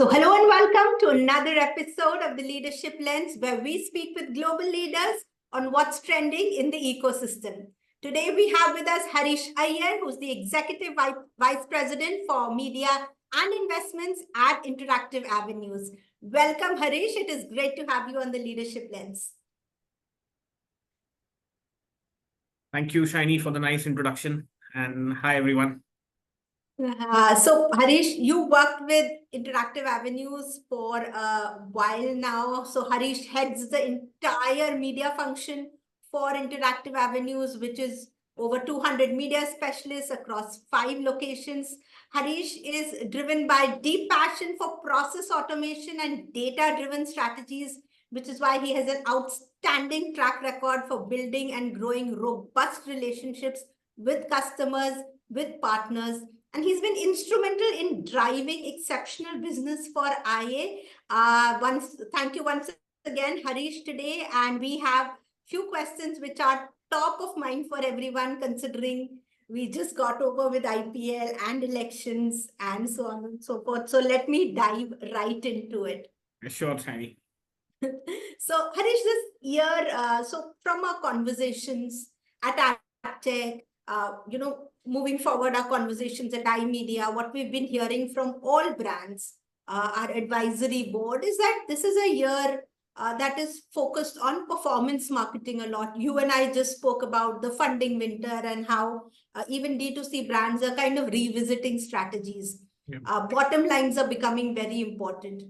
So, hello and welcome to another episode of the Leadership Lens, where we speak with global leaders on what's trending in the ecosystem. Today, we have with us Harish Iyer, who's the Executive Vice President for Media and Investments at Interactive Avenues. Welcome, Harish. It is great to have you on the Leadership Lens. Thank you, Shiny, for the nice introduction. And hi, everyone. So, Harish, you worked with Interactive Avenues for a while now. So, Harish heads the entire media function for Interactive Avenues, which is over 200 media specialists across 5 locations. Harish is driven by deep passion for process automation and data-driven strategies, which is why he has an outstanding track record for building and growing robust relationships with customers, with partners, and he's been instrumental in driving exceptional business for IA. Thank you once again, Harish, today. And we have few questions which are top of mind for everyone, considering we just got over with IPL and elections and so on and so forth. So let me dive right into it. Sure, Shiny. So, Harish, this year, so from our conversations at AppTech, moving forward, our conversations at iMedia, what we've been hearing from all brands, our advisory board, is that this is a year that is focused on performance marketing a lot. You and I just spoke about the funding winter and how even D2C brands are kind of revisiting strategies. Bottom lines are becoming very important.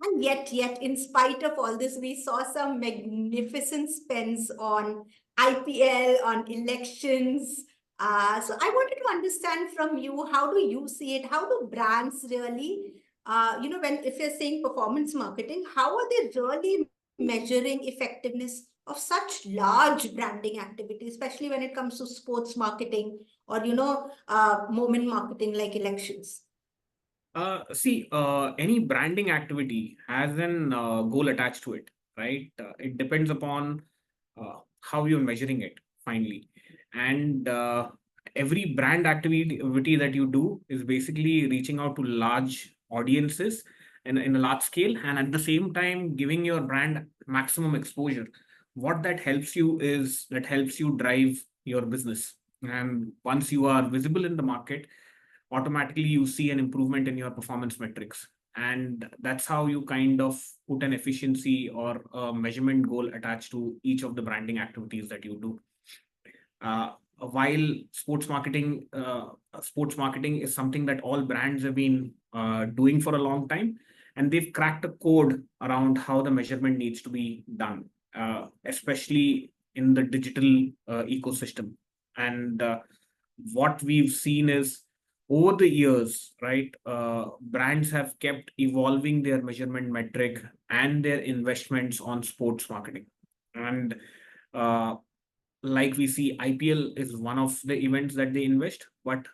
And yet, in spite of all this, we saw some magnificent spends on IPL, on elections. So I wanted to understand from you, how do you see it? How do brands really, if you're saying performance marketing, how are they really measuring effectiveness of such large branding activity, especially when it comes to sports marketing or, moment marketing like elections? Any branding activity has an goal attached to it, right? It depends upon how you're measuring it finally. And every brand activity that you do is basically reaching out to large audiences in a large scale, and at the same time giving your brand maximum exposure. What that helps you is that helps you drive your business. And once you are visible in the market, automatically you see an improvement in your performance metrics. And that's how you kind of put an efficiency or a measurement goal attached to each of the branding activities that you do. While sports marketing is something that all brands have been doing for a long time, and they've cracked a code around how the measurement needs to be done, especially in the digital ecosystem. And what we've seen is, over the years, right, brands have kept evolving their measurement metric and their investments on sports marketing. And like we see, IPL is one of the events that they invest, but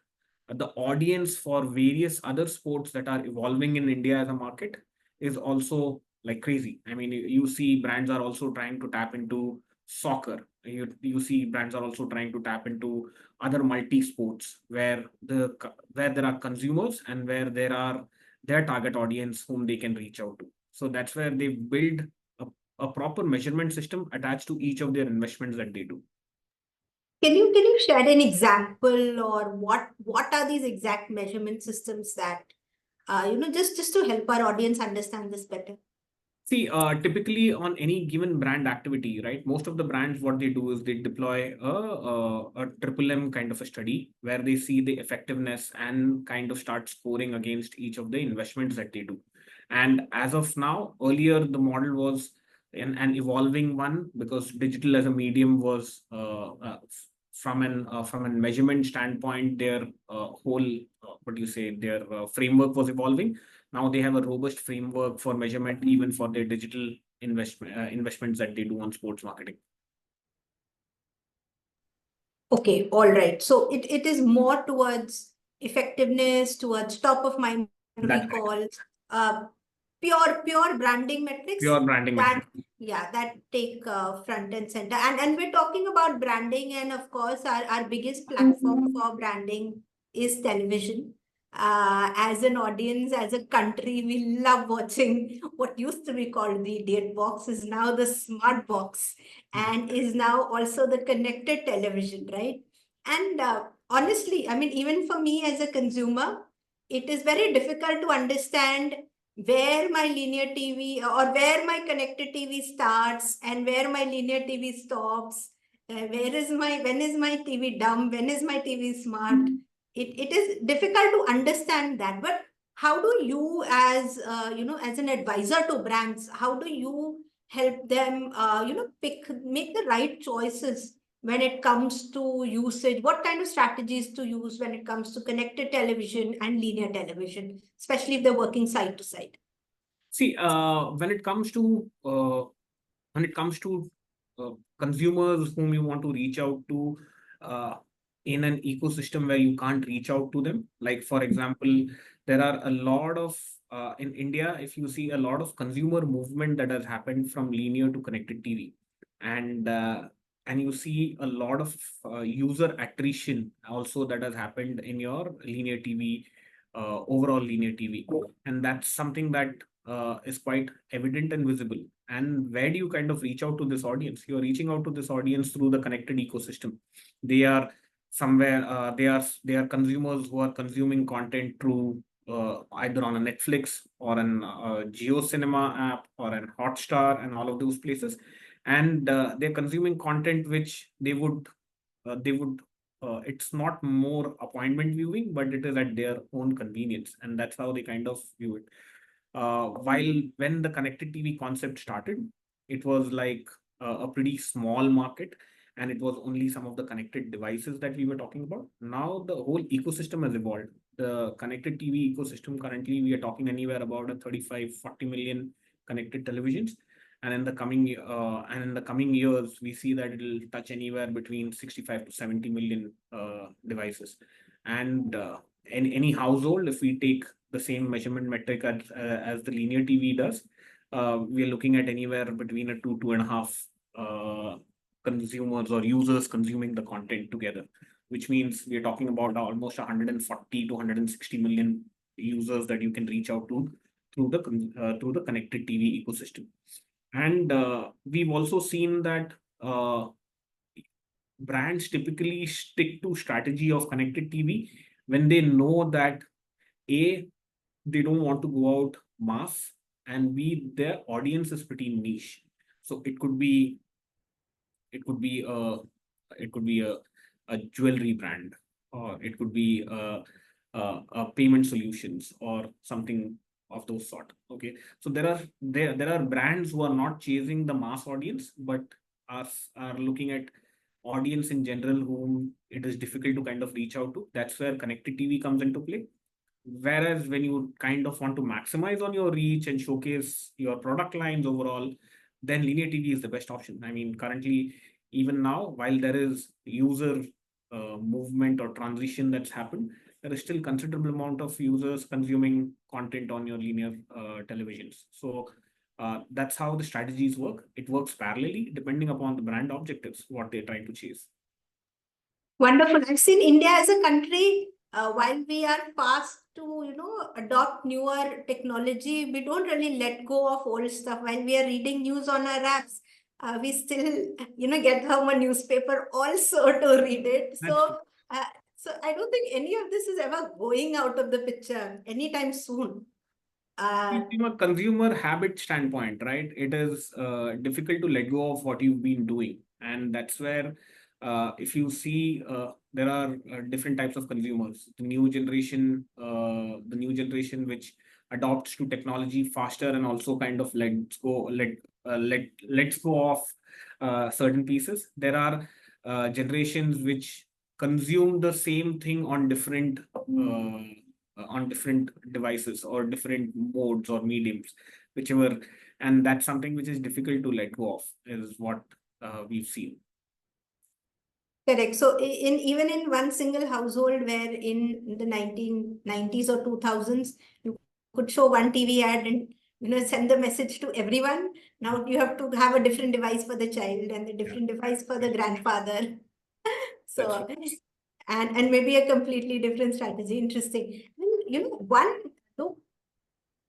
the audience for various other sports that are evolving in India as a market is also like crazy. I mean, you see brands are also trying to tap into soccer. You see brands are also trying to tap into other multi sports where there are consumers and where there are their target audience whom they can reach out to. So that's where they build a proper measurement system attached to each of their investments that they do. Can you share an example, or what are these exact measurement systems that just to help our audience understand this better? See, typically on any given brand activity, right? Most of the brands, what they do is they deploy a triple M kind of a study where they see the effectiveness and kind of start scoring against each of the investments that they do. And as of now, earlier the model was an evolving one, because digital as a medium was from a measurement standpoint, their whole their framework was evolving. Now they have a robust framework for measurement, even for their digital investments that they do on sports marketing. Okay, all right. So it is more towards effectiveness, towards top of mind recall, pure branding metrics. Pure branding metrics. Yeah, that take front and center. And we're talking about branding, and of course, our biggest platform for branding is television. As an audience, as a country, we love watching what used to be called the idiot box is now the smart box and is now also the connected television, right? And honestly, I mean, even for me as a consumer, it is very difficult to understand where my linear TV or where my connected TV starts and where my linear TV stops. When is my TV dumb? When is my TV smart? It is difficult to understand that, but how do you as as an advisor to brands, how do you help them make the right choices when it comes to usage? What kind of strategies to use when it comes to connected television and linear television, especially if they're working side to side? See, when it comes to uh, consumers whom you want to reach out to uh, in an ecosystem where you can't reach out to them, like for example, there are a lot of in India, if you see a lot of consumer movement that has happened from linear to connected TV, and you see a lot of user attrition also that has happened in your linear TV, overall linear TV, and that's something that is quite evident and visible. And where do you kind of reach out to this audience? You're reaching out to this audience through the connected ecosystem. They are somewhere, they are consumers who are consuming content through either on a Netflix or an Geo Cinema app or an Hotstar and all of those places, and they're consuming content which they would it's not more appointment viewing, but it is at their own convenience, and that's how they kind of view it. While when the connected TV concept started, it was like a pretty small market, and it was only some of the connected devices that we were talking about. Now the whole ecosystem has evolved. The connected TV ecosystem, currently we are talking anywhere about a 35-40 million connected televisions, and in the coming years we see that it'll touch anywhere between 65 to 70 million devices. And in any household, if we take the same measurement metric as the linear TV does, we are looking at anywhere between a two and a half consumers or users consuming the content together, which means we are talking about almost 140 to 160 million users that you can reach out to through the connected TV ecosystem. And we've also seen that brands typically stick to strategy of connected TV when they know that A, they don't want to go out mass, and B, their audience is pretty niche. So it could be a it could be a jewelry brand, or it could be a payment solutions or something of those sort. Okay, so there are brands who are not chasing the mass audience, but are looking at audience in general whom it is difficult to kind of reach out to. That's where connected TV comes into play. Whereas when you kind of want to maximize on your reach and showcase your product lines overall, then linear TV is the best option. I mean, currently, even now, while there is user movement or transition that's happened, there is still considerable amount of users consuming content on your linear televisions. So that's how the strategies work. It works parallelly depending upon the brand objectives, what they're trying to chase. Wonderful. I've seen India as a country, while we are fast to, adopt newer technology, we don't really let go of old stuff. While we are reading news on our apps, we still, get home a newspaper also to read it. That's true. So I don't think any of this is ever going out of the picture anytime soon. From a consumer habit standpoint, right, it is difficult to let go of what you've been doing. And that's where, if you see, there are different types of consumers. The new generation which adopts to technology faster and also kind of lets go of certain pieces. There are generations which consume the same thing on different devices or different modes or mediums, whichever, and that's something which is difficult to let go of, is what we've seen. Correct. So in even in one single household where in the 1990s or 2000s, you could show one TV ad and send the message to everyone. Now you have to have a different device for the child and a Yeah, different device for the grandfather. that's true. So and maybe a completely different strategy. Interesting. one, no,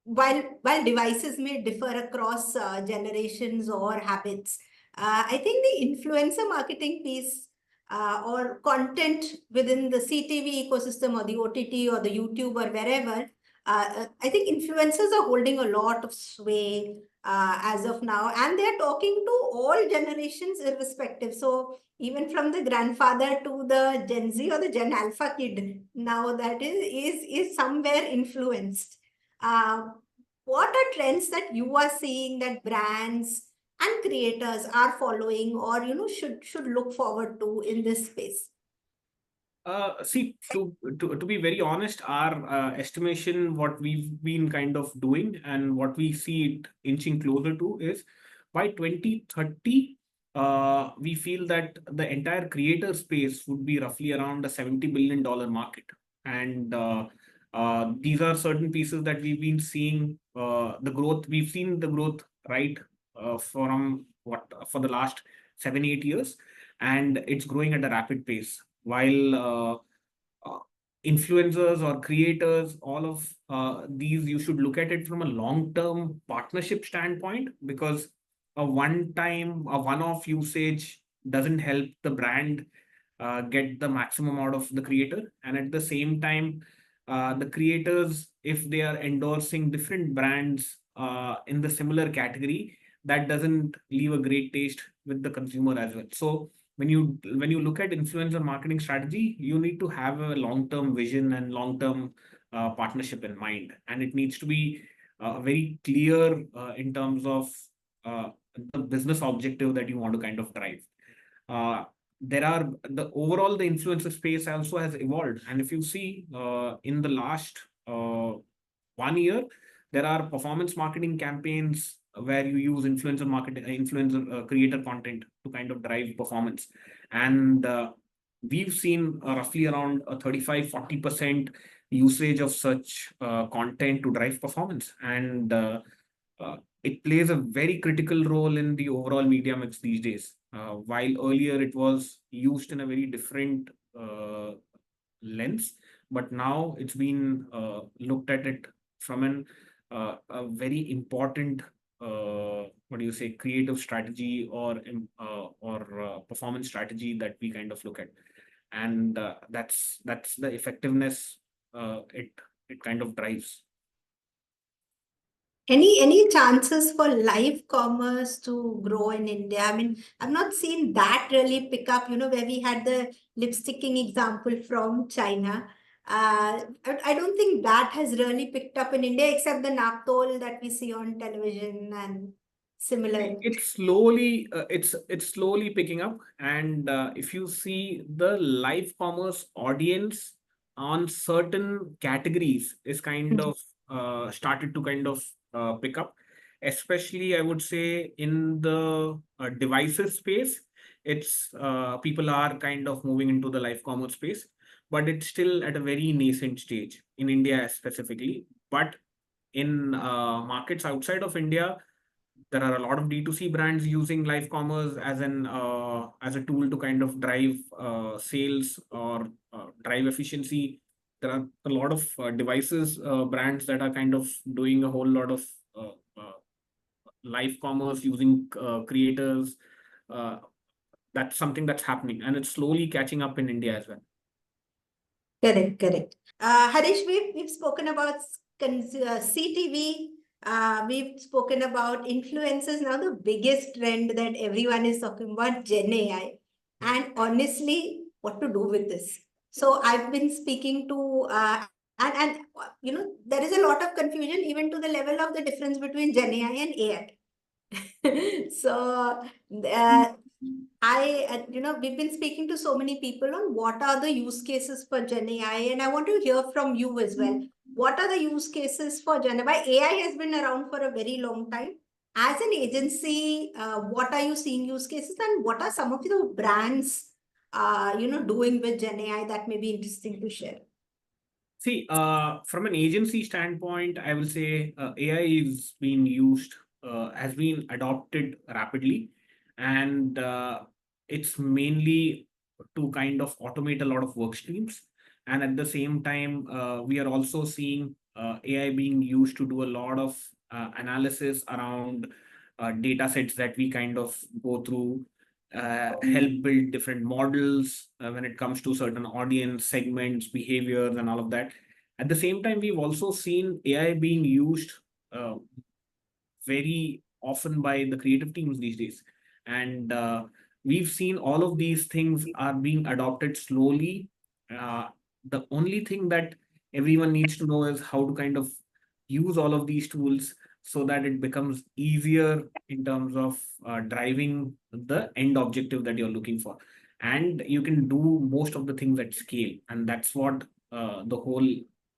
while devices may differ across generations or habits, I think the influencer marketing piece or content within the CTV ecosystem or the OTT or the YouTube or wherever, I think influencers are holding a lot of sway as of now, and they're talking to all generations irrespective. So even from the grandfather to the Gen Z or the Gen Alpha kid, now that is somewhere influenced. Uh, what are trends that you are seeing that brands and creators are following or should look forward to in this space? See, to be very honest, our estimation, what we've been kind of doing and what we see it inching closer to is by 2030, we feel that the entire creator space would be roughly around a $70 billion market. And these are certain pieces that we've been seeing the growth. We've seen the growth, right, from what for the last 7, 8 years, and it's growing at a rapid pace while uh, influencers or creators, all of these, you should look at it from a long-term partnership standpoint, because a one-off usage doesn't help the brand get the maximum out of the creator. And at the same time, the creators, if they are endorsing different brands in the similar category, that doesn't leave a great taste with the consumer as well. So when you look at influencer marketing strategy, you need to have a long-term vision and long-term partnership in mind, and it needs to be very clear in terms of uh, the business objective that you want to kind of drive. uh, there are the overall the influencer space also has evolved, and if you see in the last 1 year, there are performance marketing campaigns where you use influencer creator content to kind of drive performance. And we've seen roughly around a 35-40% usage of such content to drive performance. And it plays a very critical role in the overall media mix these days. While earlier it was used in a very different lens, but now it's been looked at it from a very important what do you say, creative strategy or performance strategy that we kind of look at. And that's the effectiveness it kind of drives. Any chances for live commerce to grow in India? I mean, I've not seen that really pick up, where we had the lipsticking example from China. I don't think that has really picked up in India, except the naptol that we see on television and similar. It's slowly picking up, and if you see the live commerce audience on certain categories is kind of started to kind of pick up, especially I would say in the devices space. It's people are kind of moving into the live commerce space, but it's still at a very nascent stage in India specifically. But in markets outside of India, there are a lot of D2C brands using live commerce as a tool to kind of drive sales or drive efficiency. There are a lot of devices brands that are kind of doing a whole lot of uh, uh, live commerce using creators. Uh, that's something that's happening, and it's slowly catching up in India as well. Correct, correct. Harish, we've spoken about CTV. We've spoken about influencers. Now, the biggest trend that everyone is talking about, Gen AI. And honestly, what to do with this? So I've been speaking to, there is a lot of confusion even to the level of the difference between Gen AI and AI. So we've been speaking to so many people on what are the use cases for Gen AI, and I want to hear from you as well. What are the use cases for Gen AI? AI has been around for a very long time. As an agency, what are you seeing use cases, and what are some of the brands, doing with Gen AI that may be interesting to share? See, from an agency standpoint, I will say AI is being used, has been adopted rapidly, and it's mainly to kind of automate a lot of work streams. And at the same time, we are also seeing AI being used to do a lot of analysis around data sets that we kind of go through, help build different models when it comes to certain audience segments, behaviors, and all of that. At the same time, we've also seen AI being used uh, very often by the creative teams these days. And we've seen all of these things are being adopted slowly. The only thing that everyone needs to know is how to kind of use all of these tools so that it becomes easier in terms of driving the end objective that you're looking for. And you can do most of the things at scale. And that's what the whole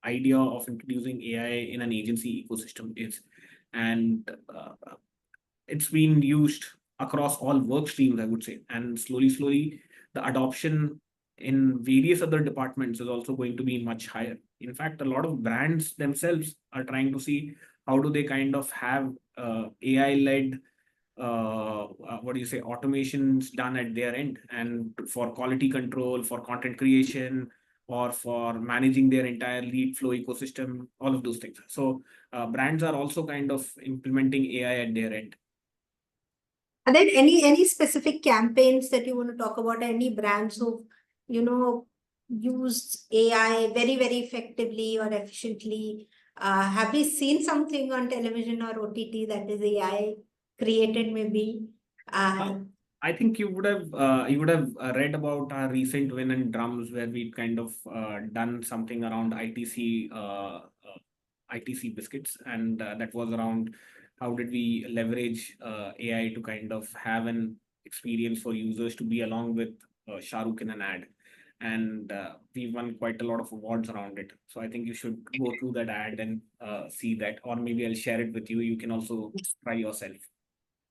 idea of introducing AI in an agency ecosystem is. And it's been used across all work streams, I would say. And slowly, the adoption in various other departments is also going to be much higher. In fact, a lot of brands themselves are trying to see how do they kind of have AI-led what do you say, automations done at their end, and for quality control, for content creation, or for managing their entire lead flow ecosystem, all of those things. So brands are also kind of implementing AI at their end. Are there any specific campaigns that you want to talk about? Any brands who, used AI very effectively or efficiently? Have we seen something on television or OTT that is AI created, maybe? Uh, Uh, I think you would have read about our recent win in drums, where we kind of done something around ITC biscuits, and that was around how did we leverage AI to kind of have an experience for users to be along with Shah Rukh in an ad. And we won quite a lot of awards around it. So I think you should go through that ad and see that, or maybe I'll share it with you. You can also try yourself.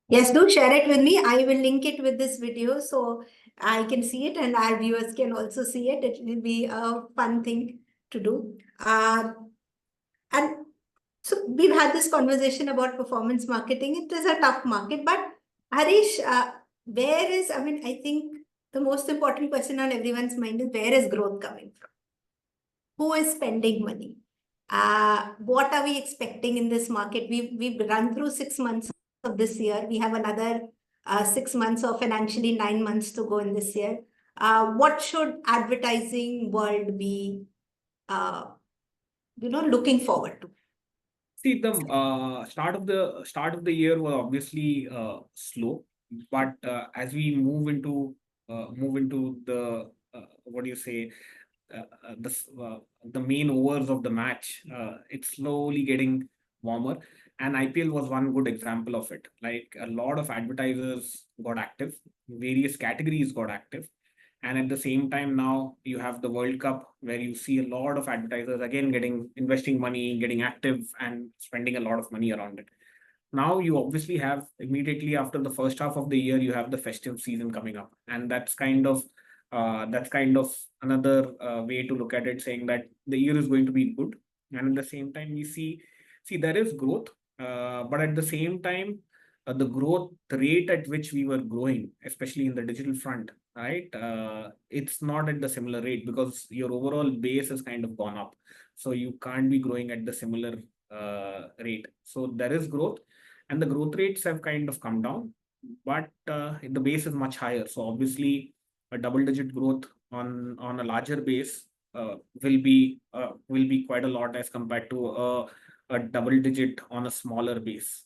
yes, do share it with me. I will link it with this video so I can see it and our viewers can also see it. It will be a fun thing to do. And so we've had this conversation about performance marketing. It is a tough market, but Harish, I think the most important question on everyone's mind is, where is growth coming from? Who is spending money? What are we expecting in this market? We've run through 6 months of this year. We have another 6 months or financially 9 months to go in this year. What should advertising world be, looking forward to? See, the start of the year was obviously slow, but as we move into the what do you say, the main overs of the match, it's slowly getting warmer, and IPL was one good example of it. Like, a lot of advertisers got active, various categories got active, and at the same time, now you have the World Cup, where you see a lot of advertisers again getting investing money, getting active, and spending a lot of money around it. Now you obviously have, immediately after the first half of the year, you have the festive season coming up, and that's kind of another way to look at it, saying that the year is going to be good. And at the same time, we see there is growth, but at the same time, the growth rate at which we were growing, especially in the digital front, right? It's not at the similar rate, because your overall base has kind of gone up, so you can't be growing at the similar rate. So there is growth, and the growth rates have kind of come down, but the base is much higher. So obviously, a double-digit growth on a larger base will be quite a lot as compared to a double-digit on a smaller base.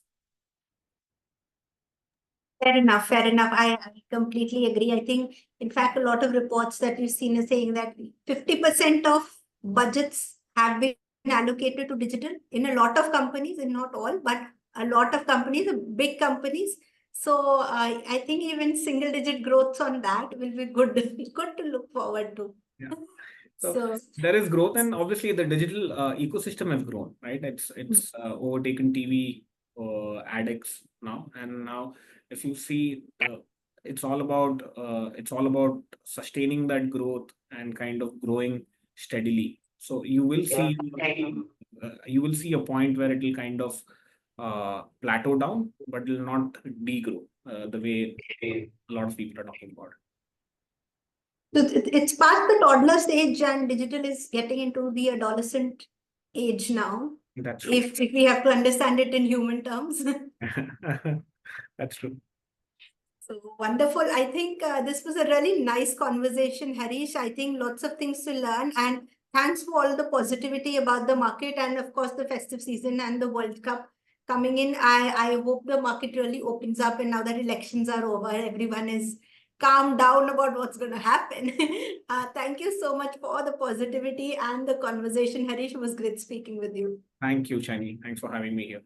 Fair enough, fair enough. I completely agree. I think, in fact, a lot of reports that we've seen is saying that 50% of budgets have been allocated to digital in a lot of companies, and not all, but a lot of companies, big companies. So I think even single digit growths on that will be good, good to look forward to. Yeah. So So there is growth, and obviously the digital ecosystem has grown, right? It's overtaken TV addicts now, and now if you see, it's all about sustaining that growth and kind of growing steadily. So you will see a point where it will kind of plateau down, but it will not degrow the way a lot of people are talking about. So it's past the toddler stage, and digital is getting into the adolescent age now. That's true. If we have to understand it in human terms. That's true. So wonderful. I think this was a really nice conversation, Harish. I think lots of things to learn. And thanks for all the positivity about the market and, of course, the festive season and the World Cup coming in. I hope the market really opens up. And now that elections are over, everyone is calmed down about what's going to happen. Thank you so much for the positivity and the conversation, Harish. It was great speaking with you. Thank you, Chani. Thanks for having me here.